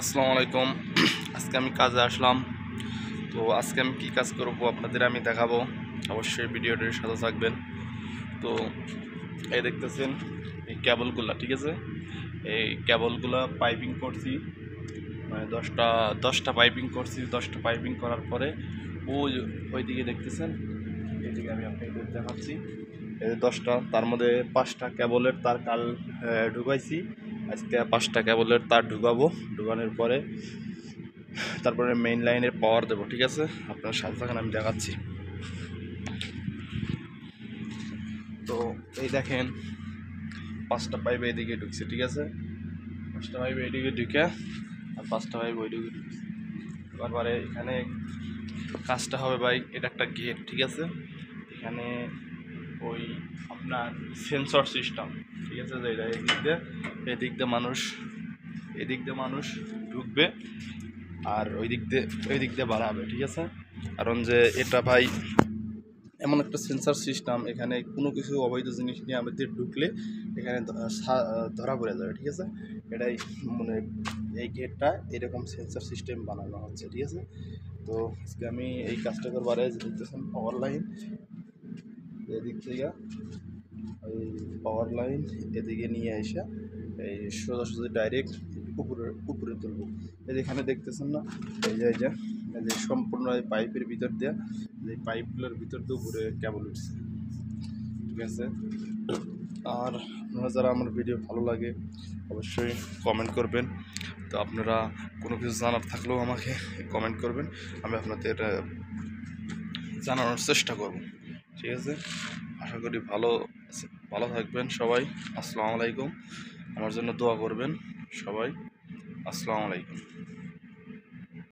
আসসালামু আলাইকুম। আজকে আমি কাজে আসলাম। তো আজকে আমি কি কাজ করব আপনাদের আমি দেখাবো। অবশ্যই ভিডিওটির সাথে থাকবেন। তো এই দেখতেছেন এই কেবলগুলা, ঠিক আছে? এই কেবলগুলা পাইপিং করছি, মানে দশটা পাইপিং করছি। 10টা পাইপিং করার পরে ওইদিকে দেখতেছেন, এইদিকে আমি আপনাদের দেখাচ্ছি। এই যে 10টা, তার মধ্যে 5টা কেবলের তার কাল ঢুকাইছি। আজকে 5টা কেবলের তার ঢুকাবো। ঢুকানোর পরে তারপরে মেইন লাইনের পাওয়ার দেবো, ঠিক আছে? আপনার সাথে থাকেন, আমি দেখাচ্ছি। তো এই দেখেন 5টা পাইপ এইদিকে ঢুকছে, ঠিক আছে? 5টা পাইপ এইদিকে ঢুকে আর 5টা পাইপ ওইদিকে ঢুকছে। তারপরে এখানে কাজটা হবে ভাই, এটা একটা গেট, ঠিক আছে? এখানে ওই আপনার সেন্সর সিস্টেম, ঠিক আছে? যে এটা এদিক দিয়ে মানুষ ঢুকবে আর ওই দিক দিয়ে বাড়াবে, ঠিক আছে? কারণ যে এটা ভাই এমন একটা সেন্সর সিস্টেম, এখানে কোনো কিছু অবৈধ জিনিস নিয়ে আমাদের ঢুকলে এখানে ধরা পড়ে যাবে, ঠিক আছে? এটাই মানে এই গেটটা এরকম সেন্সর সিস্টেম বানানো হচ্ছে, ঠিক আছে? তো আজকে আমি এই কাজটা করবারে দেখতেছেন পাওয়ার লাইন এদিক থেকে, ওই পাওয়ার লাইন এদিকে নিয়ে এসে এই সোজাসুজি ডাইরেক্ট উপরে তুলবো। এই এখানে দেখতেছেন না, এই যে সম্পূর্ণ এই পাইপের ভিতর দিয়ে, এই পাইপগুলোর ভিতর দিয়ে উপরে কেবল উঠছে, ঠিক আছে? আর আপনারা যারা আমার ভিডিও ভালো লাগে অবশ্যই কমেন্ট করবেন। তো আপনারা কোনো কিছু জানার থাকলেও আমাকে কমেন্ট করবেন, আমি আপনাদের জানানোর চেষ্টা করব, ঠিক আছে? আশা করি ভালো থাকবেন সবাই। আসসালামু আলাইকুম। আমার জন্য দোয়া করবেন সবাই। আসসালামু আলাইকুম।